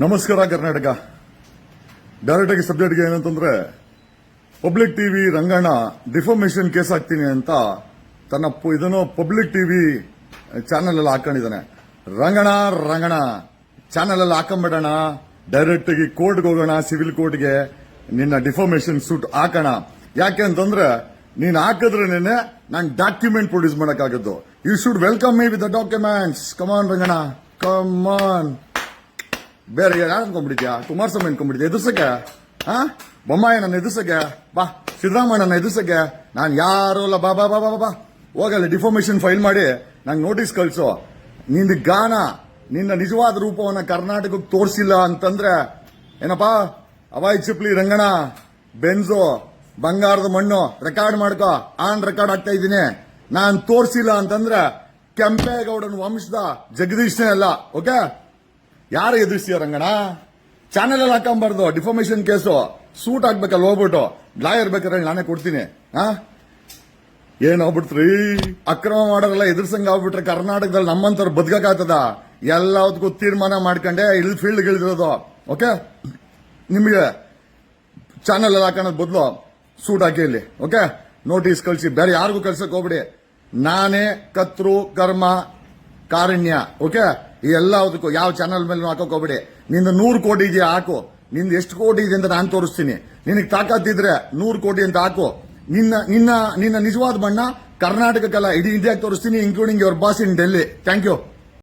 ನಮಸ್ಕಾರ ಕರ್ನಾಟಕ. ಡೈರೆಕ್ಟ್ ಆಗಿ ಸಬ್ಜೆಕ್ಟ್ಗೆ ಏನಂತಂದ್ರೆ, public TV Ranganna defamation case ಹಾಕ್ತೀನಿ ಅಂತ ತನ್ನ ಇದನ್ನು ಪಬ್ಲಿಕ್ ಟಿವಿ ಚಾನೆಲ್ ಅಲ್ಲಿ ಹಾಕೊಂಡಿದ್ದಾನೆ. ರಂಗಣ ಚಾನೆಲ್ ಅಲ್ಲಿ ಹಾಕೊಂಡ್ಬಿಡೋಣ, ಡೈರೆಕ್ಟ್ ಆಗಿ ಕೋರ್ಟ್ಗೆ ಹೋಗೋಣ, ಸಿವಿಲ್ ಕೋರ್ಟ್ಗೆ ನಿನ್ನ ಡಿಫಾಮೇಷನ್ ಸೂಟ್ ಹಾಕೋಣ. ಯಾಕೆ ಅಂತಂದ್ರೆ ನೀನ್ ಹಾಕಿದ್ರೆ ನಾನು ಡಾಕ್ಯುಮೆಂಟ್ ಪ್ರೊಡ್ಯೂಸ್ ಮಾಡಕ್ಕಾಗದ್ದು. You should welcome me with the documents. Come on Ranganna, come on. ಬೇರೆ ಯಾರು ಅನ್ಕೊಂಡ್ಬಿಟ್ಟಿದ್ಯಾ? ಕುಮಾರಸ್ವಾಮಿ ಅನ್ಕೊಂಡ್ಬಿಟ್ಟಿದ್ಯಾ ಎದುರ್ಸಕ್ಕೆ? ಬೊಮ್ಮಾಯಿ ನನ್ನ ಎದುರ್ಸಕ್ಕೆ ಬಾ, ಸಿದ್ದರಾಮಯ್ಯನ ಎದುರ್ಸಕ್ಕೆ ನಾನು ಯಾರು ಅಲ್ಲ. ಬಾ ಬಾ ಬಾ ಬಾ ಬಾ ಹೋಗಲ್ಲ. ಡಿಫಾಮೇಷನ್ ಫೈಲ್ ಮಾಡಿ ನಂಗೆ ನೋಟಿಸ್ ಕಳ್ಸು. ನಿಂದ ಗಾನ, ನಿನ್ನ ನಿಜವಾದ ರೂಪವನ್ನ ಕರ್ನಾಟಕಕ್ಕೆ ತೋರಿಸಿಲ್ಲ ಅಂತಂದ್ರೆ ಏನಪ್ಪಾ, ಅವಾಯ್ ಚಿಪ್ಲಿ ರಂಗಣ್ಣ, ಬೆನ್ಸು, ಬಂಗಾರದ ಮಣ್ಣು ರೆಕಾರ್ಡ್ ಮಾಡ್ಕೋ. ರೆಕಾರ್ಡ್ ಆಗ್ತಾ ಇದ್ದೀನಿ. ನಾನ್ ತೋರಿಸಿಲ್ಲ ಅಂತಂದ್ರೆ ಕೆಂಪೇಗೌಡನ ವಂಶದ ಜಗದೀಶ್ನೇ ಅಲ್ಲ. ಓಕೆ, ಯಾರು ಎದುರಿಸ್ತೀಯ ರಂಗಣ್ಣ? ಚಾನೆಲ್ ಅಲ್ಲಿ ಹಾಕೊಂಬಾರ್ದು. ಡಿಫಾಮೇಷನ್ ಕೇಸು ಸೂಟ್ ಹಾಕ್ಬೇಕಲ್ಲ, ಹೋಗ್ಬಿಟ್ಟು ಲಾಯರ್ ಬೇಕಾದ್ರೆ ನಾನೇ ಕೊಡ್ತೀನಿ. ಏನಾಗ್ಬಿಡ್ತ್ರಿ, ಅಕ್ರಮ ಮಾಡೋರೆಲ್ಲ ಎದುರ್ಸಂಗ್ ಆಗ್ಬಿಟ್ರೆ ಕರ್ನಾಟಕದಲ್ಲಿ ನಮ್ಮಂತವ್ರು ಬದುಕಾಗ್ತದ? ಎಲ್ಲದಕ್ಕೂ ತೀರ್ಮಾನ ಮಾಡ್ಕೊಂಡೆ ಇಲ್ಲಿ ಫೀಲ್ಡ್ ಇಳಿದಿರೋದು. ಓಕೆ, ನಿಮಗೆ ಚಾನೆಲ್ ಅಲ್ಲಿ ಹಾಕೋದ್ ಬದಲು ಸೂಟ್ ಹಾಕಿ ಇಲ್ಲಿ. ಓಕೆ, ನೋಟಿಸ್ ಕಳಿಸಿ, ಬೇರೆ ಯಾರಿಗೂ ಕಳ್ಸಕ್ ಹೋಗ್ಬಿಡಿ. ನಾನೇ ಕತ್ರು ಕರ್ಮ ಕಾರಣ್ಯ. ಓಕೆ, ಈ ಎಲ್ಲದಕ್ಕೂ ಯಾವ ಚಾನಲ್ ಮೇಲೆ ಹಾಕೋಕ್ ಹೋಗ್ಬಿಡಿ. ನಿಂದ 100 ಕೋಟಿ ಇದೆಯಾ ಹಾಕು. ನಿಂದ ಎಷ್ಟು ಕೋಟಿ ಇದೆ ಅಂತ ನಾನು ತೋರಿಸ್ತೀನಿ. ನಿನಗೆ ತಾಕತ್ತಿದ್ರೆ 100 ಕೋಟಿ ಅಂತ ಹಾಕು. ನಿನ್ನ ನಿಜವಾದ ಬಣ್ಣ ಕರ್ನಾಟಕಕ್ಕೆಲ್ಲ ಇಡೀ ಇಂಡಿಯಾಗೆ ತೋರಿಸ್ತೀನಿ, including your boss in Delhi. Thank you.